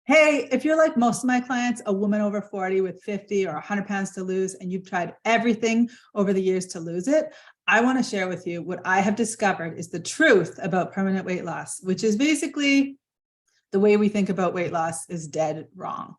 Hey, if you're like most of my clients, a woman over 40 with 50 or 100 pounds to lose, and you've tried everything over the years to lose it, I want to share with you what I have discovered is the truth about permanent weight loss, which is basically the way we think about weight loss is dead wrong.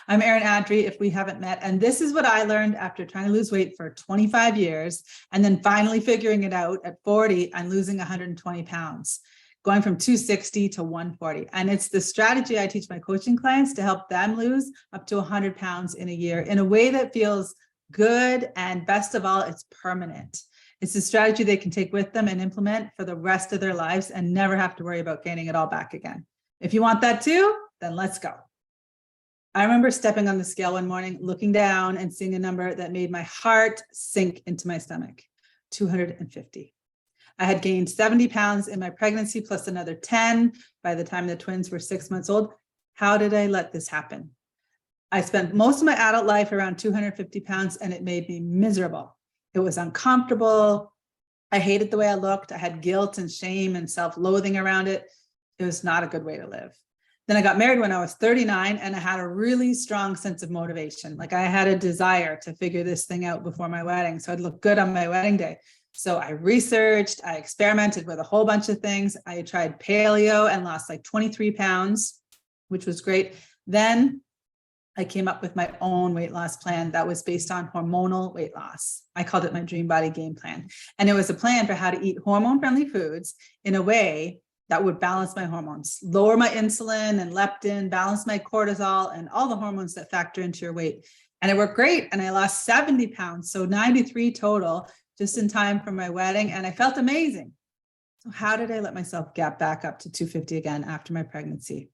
I'm Erin Adri, if we haven't met, and this is what I learned after trying to lose weight for 25 years, and then finally figuring it out at 40 and losing 120 pounds. Going from 260 to 140. And it's the strategy I teach my coaching clients to help them lose up to 100 pounds in a year in a way that feels good. And best of all, it's permanent. It's a strategy they can take with them and implement for the rest of their lives and never have to worry about gaining it all back again. If you want that too, then let's go. I remember stepping on the scale one morning, looking down and seeing a number that made my heart sink into my stomach, 250. I had gained 70 pounds in my pregnancy, plus another 10 by the time the twins were 6 months old. How did I let this happen? I spent most of my adult life around 250 pounds, and it made me miserable. It was uncomfortable. I hated the way I looked. I had guilt and shame and self-loathing around it. It was not a good way to live. Then I got married when I was 39, and I had a really strong sense of motivation. Like I had a desire to figure this thing out before my wedding, so I'd look good on my wedding day. So I researched, I experimented with a whole bunch of things. I tried paleo and lost like 23 pounds, which was great. Then I came up with my own weight loss plan that was based on hormonal weight loss. I called it my Dream Body Game Plan. And it was a plan for how to eat hormone-friendly foods in a way that would balance my hormones, lower my insulin and leptin, balance my cortisol and all the hormones that factor into your weight. And it worked great. And I lost 70 pounds, so 93 total, just in time for my wedding, and I felt amazing. So how did I let myself get back up to 250 again after my pregnancy?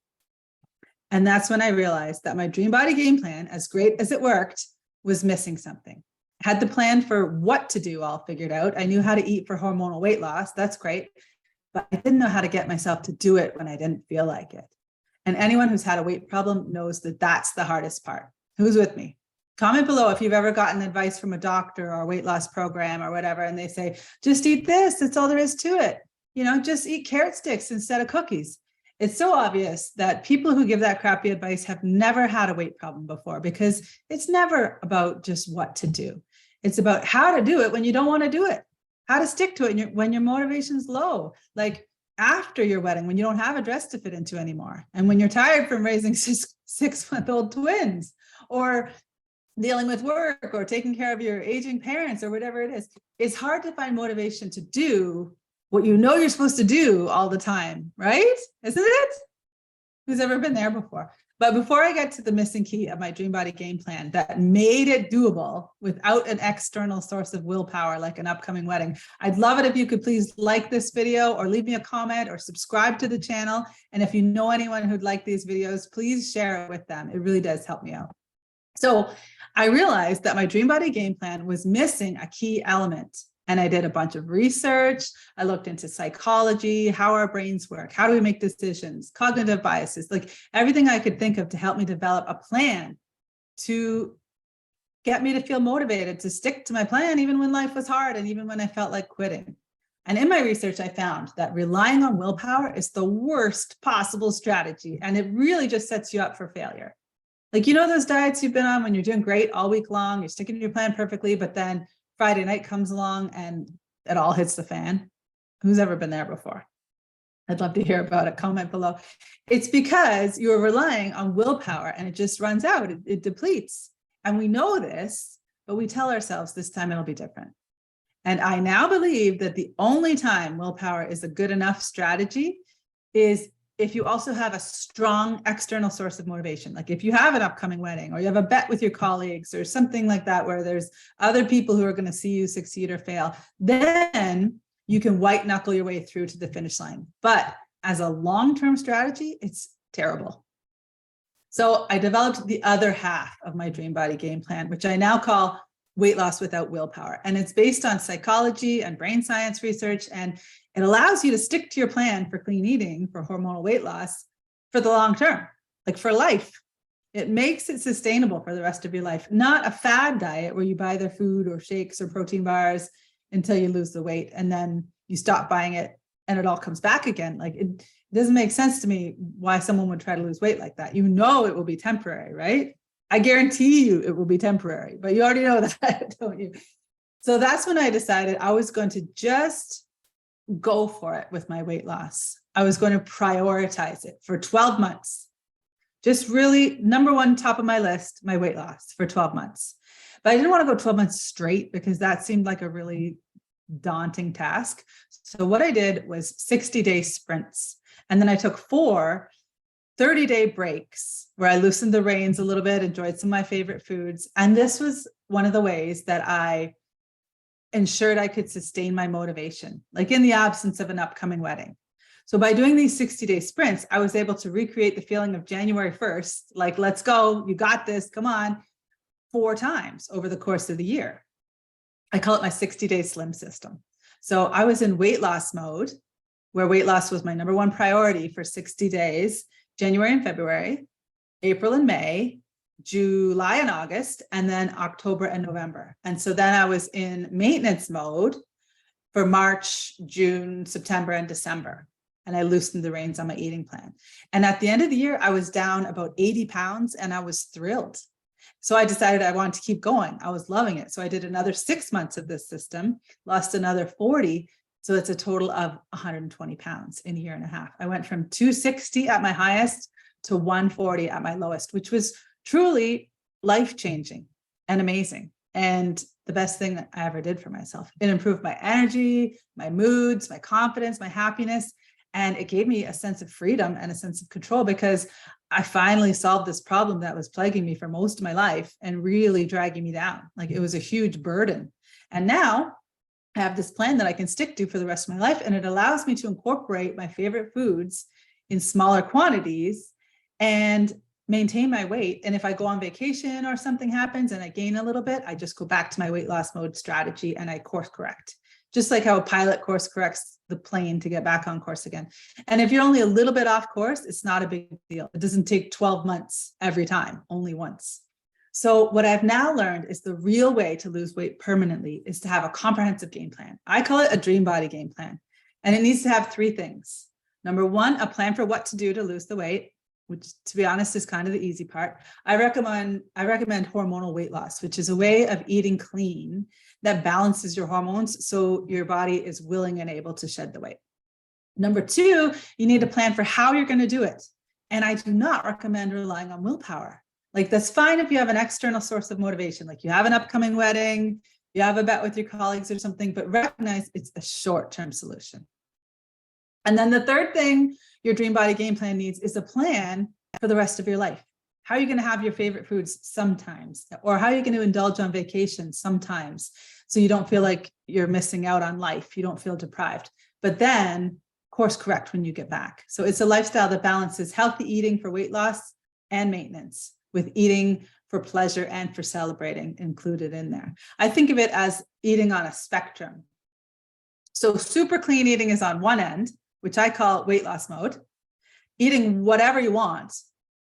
And that's when I realized that my Dream Body Game Plan, as great as it worked, was missing something. I had the plan for what to do all figured out. I knew how to eat for hormonal weight loss. That's great. But I didn't know how to get myself to do it when I didn't feel like it. And anyone who's had a weight problem knows that that's the hardest part. Who's with me? Comment below if you've ever gotten advice from a doctor or a weight loss program or whatever, and they say, just eat this, that's all there is to it. Just eat carrot sticks instead of cookies. It's so obvious that people who give that crappy advice have never had a weight problem before, because it's never about just what to do. It's about how to do it when you don't want to do it, how to stick to it when your motivation's low, like after your wedding, when you don't have a dress to fit into anymore, and when you're tired from raising six-month-old twins, or dealing with work or taking care of your aging parents or whatever it is. It's hard to find motivation to do what you know you're supposed to do all the time, right? Isn't it? Who's ever been there before? But before I get to the missing key of my Dream Body Game Plan that made it doable without an external source of willpower, like an upcoming wedding, I'd love it if you could please like this video or leave me a comment or subscribe to the channel. And if you know anyone who'd like these videos, please share it with them. It really does help me out. So I realized that my Dream Body Game Plan was missing a key element. And I did a bunch of research. I looked into psychology, how our brains work, how do we make decisions, cognitive biases, like everything I could think of to help me develop a plan to get me to feel motivated to stick to my plan, even when life was hard and even when I felt like quitting. And in my research, I found that relying on willpower is the worst possible strategy. And it really just sets you up for failure. Like, those diets you've been on when you're doing great all week long, you're sticking to your plan perfectly, but then Friday night comes along and it all hits the fan. Who's ever been there before? I'd love to hear about it. Comment below. It's because you're relying on willpower and it just runs out. It depletes. And we know this, but we tell ourselves this time it'll be different. And I now believe that the only time willpower is a good enough strategy is if you also have a strong external source of motivation, like if you have an upcoming wedding or you have a bet with your colleagues or something like that, where there's other people who are going to see you succeed or fail, then you can white knuckle your way through to the finish line. But as a long-term strategy, it's terrible. So I developed the other half of my Dream Body Game Plan, which I now call Weight Loss Without Willpower. And it's based on psychology and brain science research, and it allows you to stick to your plan for clean eating, for hormonal weight loss, for the long term, like for life. It makes it sustainable for the rest of your life, not a fad diet where you buy their food or shakes or protein bars until you lose the weight and then you stop buying it and it all comes back again. Like It doesn't make sense to me why someone would try to lose weight like that. You know, it will be temporary, right? I guarantee you it will be temporary, but you already know that, don't you? So that's when I decided I was going to just go for it with my weight loss. I was going to prioritize it for 12 months. Just really, number one, top of my list, my weight loss for 12 months. But I didn't want to go 12 months straight because that seemed like a really daunting task. So what I did was 60-day sprints. And then I took 4 30-day breaks where I loosened the reins a little bit, enjoyed some of my favorite foods. And this was one of the ways that I ensured I could sustain my motivation, like in the absence of an upcoming wedding. So by doing these 60-day sprints, I was able to recreate the feeling of January 1st, like, let's go, you got this, come on, 4 times over the course of the year. I call it my 60-day slim system. So I was in weight loss mode, where weight loss was my number one priority for 60 days, January and February, April and May, July and August, and then October and November. And so then I was in maintenance mode for March, June, September, and December. And I loosened the reins on my eating plan. And at the end of the year, I was down about 80 pounds and I was thrilled. So I decided I wanted to keep going. I was loving it. So I did another 6 months of this system, lost another 40. So it's a total of 120 pounds in a year and a half. I went from 260 at my highest to 140 at my lowest, which was truly life-changing and amazing. And the best thing that I ever did for myself. It improved my energy, my moods, my confidence, my happiness. And it gave me a sense of freedom and a sense of control because I finally solved this problem that was plaguing me for most of my life and really dragging me down. Like it was a huge burden. And now I have this plan that I can stick to for the rest of my life. And it allows me to incorporate my favorite foods in smaller quantities and maintain my weight. And if I go on vacation or something happens and I gain a little bit, I just go back to my weight loss mode strategy and I course correct. Just like how a pilot course corrects the plane to get back on course again. And if you're only a little bit off course, it's not a big deal. It doesn't take 12 months every time, only once. So what I've now learned is the real way to lose weight permanently is to have a comprehensive game plan. I call it a dream body game plan. And it needs to have 3 things. Number 1, a plan for what to do to lose the weight, which to be honest is kind of the easy part. I recommend hormonal weight loss, which is a way of eating clean that balances your hormones so your body is willing and able to shed the weight. Number 2, you need a plan for how you're going to do it. And I do not recommend relying on willpower. Like that's fine if you have an external source of motivation, like you have an upcoming wedding, you have a bet with your colleagues or something, but recognize it's a short-term solution. And then the third thing your dream body game plan needs is a plan for the rest of your life. How are you going to have your favorite foods sometimes? Or how are you going to indulge on vacation sometimes so you don't feel like you're missing out on life? You don't feel deprived. But then course correct when you get back. So it's a lifestyle that balances healthy eating for weight loss and maintenance with eating for pleasure and for celebrating included in there. I think of it as eating on a spectrum. So super clean eating is on one end, which I call weight loss mode. Eating whatever you want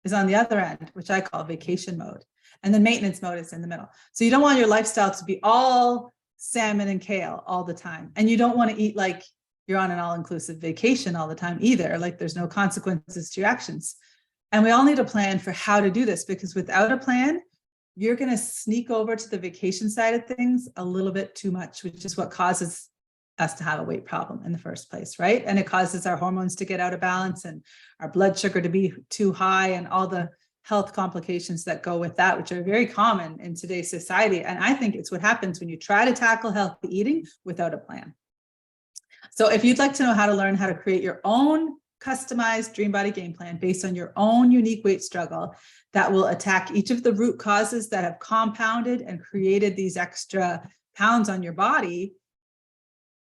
is on the other end, which I call vacation mode. And then maintenance mode is in the middle. So you don't want your lifestyle to be all salmon and kale all the time. And you don't want to eat like you're on an all-inclusive vacation all the time either. Like there's no consequences to your actions. And we all need a plan for how to do this, because without a plan, you're going to sneak over to the vacation side of things a little bit too much, which is what causes us to have a weight problem in the first place, right? And it causes our hormones to get out of balance and our blood sugar to be too high and all the health complications that go with that, which are very common in today's society. And I think it's what happens when you try to tackle healthy eating without a plan. So if you'd like to know how to learn how to create your own customized dream body game plan based on your own unique weight struggle that will attack each of the root causes that have compounded and created these extra pounds on your body,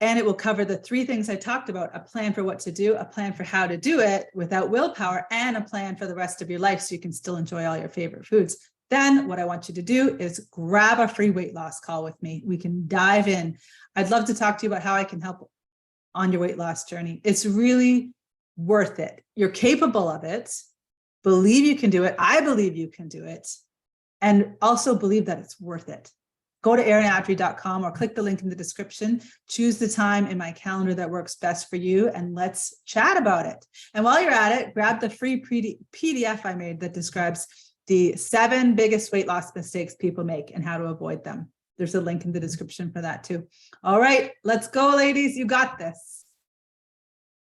and it will cover the 3 things I talked about: a plan for what to do, a plan for how to do it without willpower, and a plan for the rest of your life so you can still enjoy all your favorite foods. Then what I want you to do is grab a free weight loss call with me. We can dive in. I'd love to talk to you about how I can help on your weight loss journey. It's really worth it. You're capable of it. Believe you can do it. I believe you can do it. And also believe that it's worth it. go to erinnaudrey.com or click the link in the description. Choose the time in my calendar that works best for you, and let's chat about it. And while you're at it, grab the free PDF I made that describes the 7 biggest weight loss mistakes people make and how to avoid them. There's a link in the description for that too. All right, let's go, ladies. You got this.